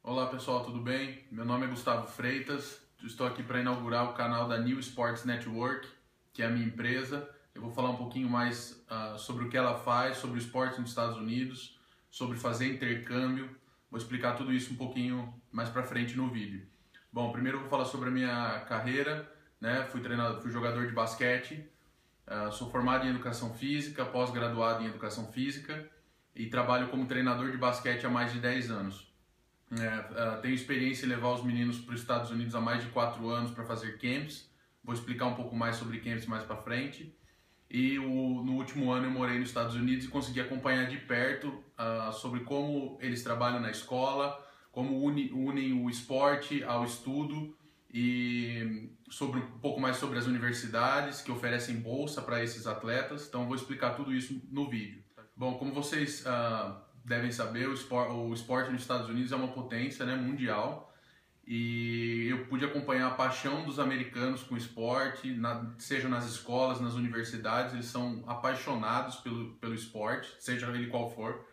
Olá pessoal, tudo bem? Meu nome é Gustavo Freitas, estou aqui para inaugurar o canal da New Sports Network, que é a minha empresa. Eu vou falar um pouquinho mais sobre o que ela faz, sobre o esporte nos Estados Unidos, sobre fazer intercâmbio. Vou explicar tudo isso um pouquinho mais para frente no vídeo. Bom, primeiro eu vou falar sobre a minha carreira, né? Fui jogador de basquete, sou formado em educação física, pós-graduado em educação física e trabalho como treinador de basquete há mais de 10 anos. Tenho experiência em levar os meninos para os Estados Unidos há mais de 4 anos para fazer camps. Vou explicar um pouco mais sobre camps mais para frente. No último ano eu morei nos Estados Unidos e consegui acompanhar de perto sobre como eles trabalham na escola, como unem o esporte ao estudo e sobre um pouco mais sobre as universidades que oferecem bolsa para esses atletas. Então vou explicar tudo isso no vídeo. Bom, como vocês devem saber, o esporte nos Estados Unidos é uma potência, né, mundial, e eu pude acompanhar a paixão dos americanos com o esporte, seja nas escolas, nas universidades. Eles são apaixonados pelo esporte, seja ele qual for,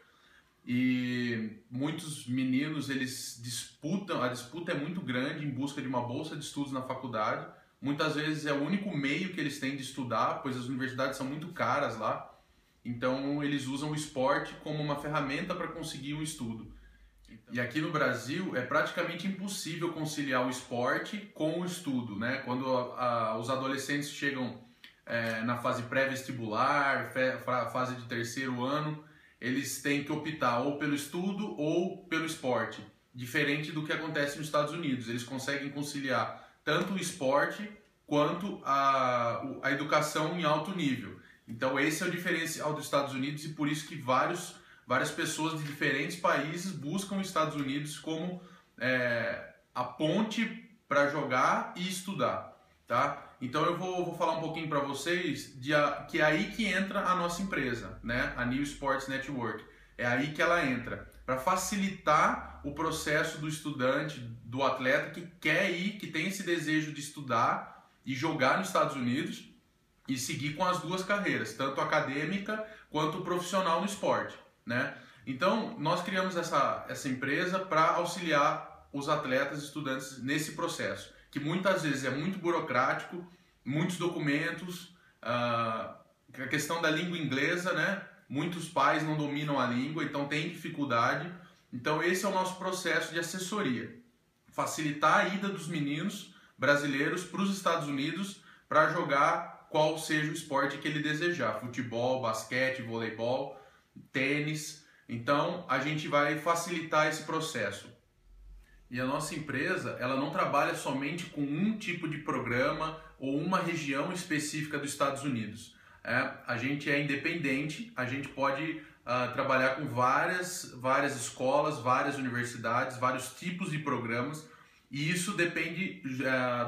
e muitos meninos eles disputam, a disputa é muito grande em busca de uma bolsa de estudos na faculdade. Muitas vezes é o único meio que eles têm de estudar, pois as universidades são muito caras lá. Então eles usam o esporte como uma ferramenta para conseguir o estudo. E aqui no Brasil é praticamente impossível conciliar o esporte com o estudo, né? Quando os adolescentes chegam na fase pré-vestibular, fase de terceiro ano, eles têm que optar ou pelo estudo ou pelo esporte. Diferente do que acontece nos Estados Unidos, eles conseguem conciliar tanto o esporte quanto a educação em alto nível. Então esse é o diferencial dos Estados Unidos e por isso que várias pessoas de diferentes países buscam os Estados Unidos como a ponte para jogar e estudar, tá? Então eu vou falar um pouquinho para vocês que é aí que entra a nossa empresa, né? A New Sports Network. É aí que ela entra, para facilitar o processo do estudante, do atleta que quer ir, que tem esse desejo de estudar e jogar nos Estados Unidos e seguir com as duas carreiras, tanto acadêmica quanto profissional no esporte, né? Então, nós criamos essa empresa para auxiliar os atletas e estudantes nesse processo, que muitas vezes é muito burocrático, muitos documentos, a questão da língua inglesa, né? Muitos pais não dominam a língua, então tem dificuldade. Então, esse é o nosso processo de assessoria, facilitar a ida dos meninos brasileiros para os Estados Unidos para jogar qual seja o esporte que ele desejar, futebol, basquete, voleibol, tênis. Então a gente vai facilitar esse processo. E a nossa empresa, ela não trabalha somente com um tipo de programa ou uma região específica dos Estados Unidos. A gente é independente, a gente pode trabalhar com várias escolas, várias universidades, vários tipos de programas, e isso depende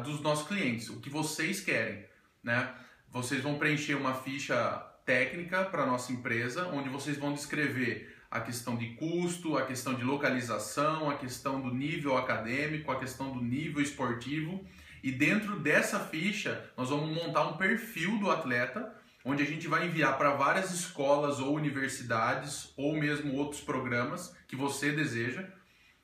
dos nossos clientes, o que vocês querem, né? Vocês vão preencher uma ficha técnica para a nossa empresa, onde vocês vão descrever a questão de custo, a questão de localização, a questão do nível acadêmico, a questão do nível esportivo. E dentro dessa ficha, nós vamos montar um perfil do atleta, onde a gente vai enviar para várias escolas ou universidades, ou mesmo outros programas que você deseja.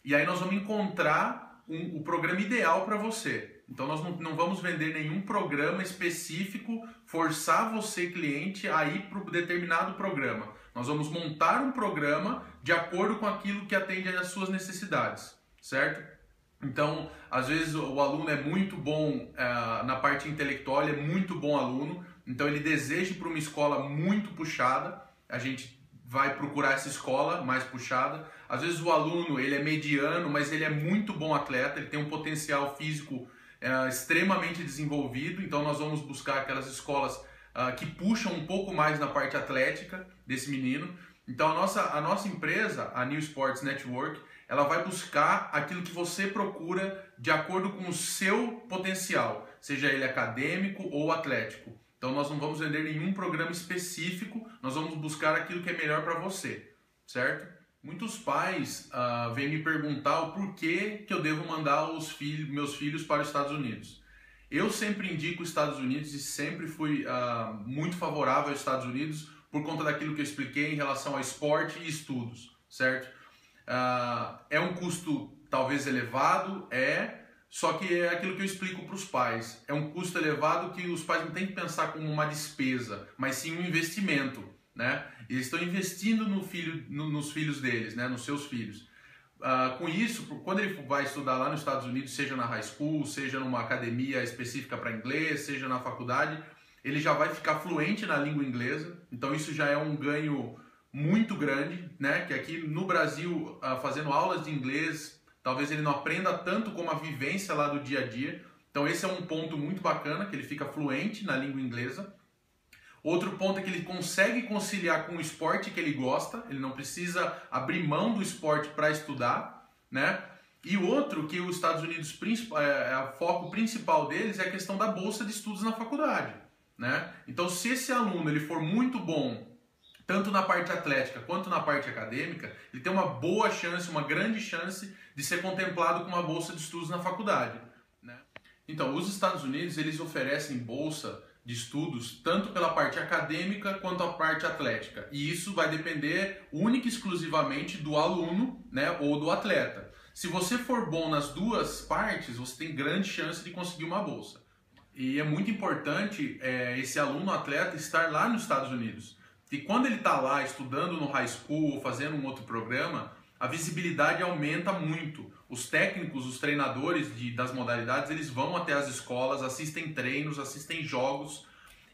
E aí nós vamos encontrar o programa ideal para você. Então nós não vamos vender nenhum programa específico, forçar você, cliente, a ir para um determinado programa. Nós vamos montar um programa de acordo com aquilo que atende às suas necessidades, certo? Então, às vezes o aluno é muito bom na parte intelectual, ele é muito bom aluno, então ele deseja ir para uma escola muito puxada, a gente vai procurar essa escola mais puxada. Às vezes o aluno ele é mediano, mas ele é muito bom atleta, ele tem um potencial físico extremamente desenvolvido, então nós vamos buscar aquelas escolas que puxam um pouco mais na parte atlética desse menino. Então a nossa empresa, a New Sports Network, ela vai buscar aquilo que você procura de acordo com o seu potencial, seja ele acadêmico ou atlético. Então nós não vamos vender nenhum programa específico, nós vamos buscar aquilo que é melhor para você, certo? Muitos pais vêm me perguntar o porquê que eu devo mandar meus filhos para os Estados Unidos. Eu sempre indico os Estados Unidos e sempre fui muito favorável aos Estados Unidos por conta daquilo que eu expliquei em relação a esporte e estudos, certo? É um custo talvez elevado, só que é aquilo que eu explico para os pais. É um custo elevado que os pais não têm que pensar como uma despesa, mas sim um investimento, né? Eles estão investindo nos filhos deles, né? Nos seus filhos. Com isso, quando ele vai estudar lá nos Estados Unidos, seja na high school, seja numa academia específica para inglês, seja na faculdade, ele já vai ficar fluente na língua inglesa. Então isso já é um ganho muito grande, né? Que aqui no Brasil, fazendo aulas de inglês, talvez ele não aprenda tanto como a vivência lá do dia a dia. Então esse é um ponto muito bacana, que ele fica fluente na língua inglesa. Outro ponto é que ele consegue conciliar com o esporte que ele gosta, ele não precisa abrir mão do esporte para estudar, né? E outro que os Estados Unidos, o foco principal deles é a questão da bolsa de estudos na faculdade, né? Então se esse aluno ele for muito bom, tanto na parte atlética quanto na parte acadêmica, ele tem uma boa chance, uma grande chance de ser contemplado com uma bolsa de estudos na faculdade, né? Então os Estados Unidos eles oferecem bolsa de estudos, tanto pela parte acadêmica quanto a parte atlética. E isso vai depender única e exclusivamente do aluno, né, ou do atleta. Se você for bom nas duas partes, você tem grande chance de conseguir uma bolsa. E é muito importante esse aluno atleta estar lá nos Estados Unidos. E quando ele está lá estudando no high school ou fazendo um outro programa, a visibilidade aumenta muito. Os técnicos, os treinadores das modalidades, eles vão até as escolas, assistem treinos, assistem jogos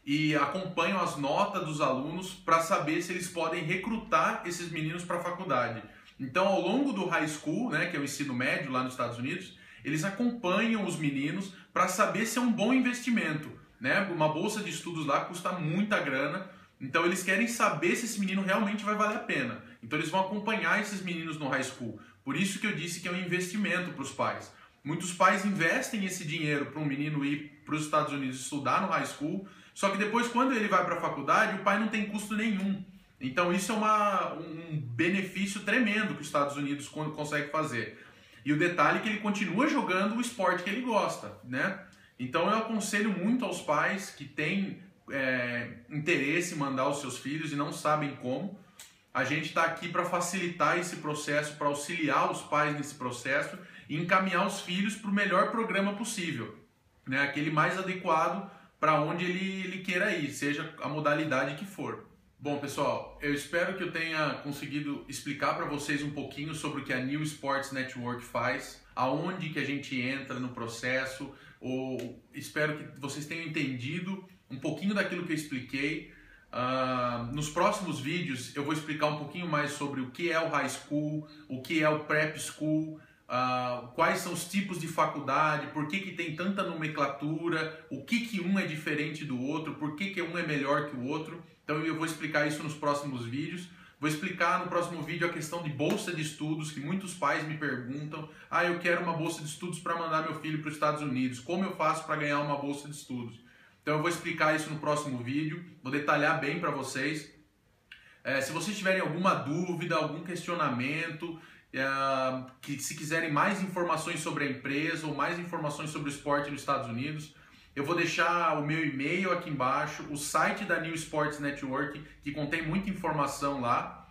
e acompanham as notas dos alunos para saber se eles podem recrutar esses meninos para a faculdade. Então, ao longo do high school, né, que é o ensino médio lá nos Estados Unidos, eles acompanham os meninos para saber se é um bom investimento, né? Uma bolsa de estudos lá custa muita grana. Então eles querem saber se esse menino realmente vai valer a pena. Então eles vão acompanhar esses meninos no high school. Por isso que eu disse que é um investimento para os pais. Muitos pais investem esse dinheiro para um menino ir para os Estados Unidos estudar no high school, só que depois quando ele vai para a faculdade, o pai não tem custo nenhum. Então isso é um benefício tremendo que os Estados Unidos consegue fazer. E o detalhe é que ele continua jogando o esporte que ele gosta, né? Então eu aconselho muito aos pais que têm interesse em mandar os seus filhos e não sabem como. A gente está aqui para facilitar esse processo, para auxiliar os pais nesse processo e encaminhar os filhos para o melhor programa possível, né? Aquele mais adequado para onde ele queira ir, seja a modalidade que for. Bom, pessoal, eu espero que eu tenha conseguido explicar para vocês um pouquinho sobre o que a New Sports Network faz, aonde que a gente entra no processo, ou espero que vocês tenham entendido um pouquinho daquilo que eu expliquei. Nos próximos vídeos eu vou explicar um pouquinho mais sobre o que é o high school, o que é o prep school, quais são os tipos de faculdade, por que tem tanta nomenclatura, o que um é diferente do outro, por que um é melhor que o outro. Então eu vou explicar isso nos próximos vídeos. Vou explicar no próximo vídeo a questão de bolsa de estudos, que muitos pais me perguntam. Eu quero uma bolsa de estudos para mandar meu filho para os Estados Unidos. Como eu faço para ganhar uma bolsa de estudos? Então eu vou explicar isso no próximo vídeo, vou detalhar bem para vocês. Se vocês tiverem alguma dúvida, algum questionamento, que se quiserem mais informações sobre a empresa ou mais informações sobre o esporte nos Estados Unidos, eu vou deixar o meu e-mail aqui embaixo, o site da New Sports Network, que contém muita informação lá.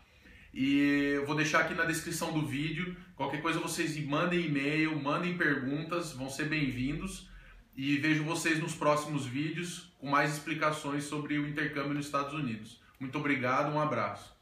E eu vou deixar aqui na descrição do vídeo. Qualquer coisa vocês mandem e-mail, mandem perguntas, vão ser bem-vindos. E vejo vocês nos próximos vídeos com mais explicações sobre o intercâmbio nos Estados Unidos. Muito obrigado, um abraço.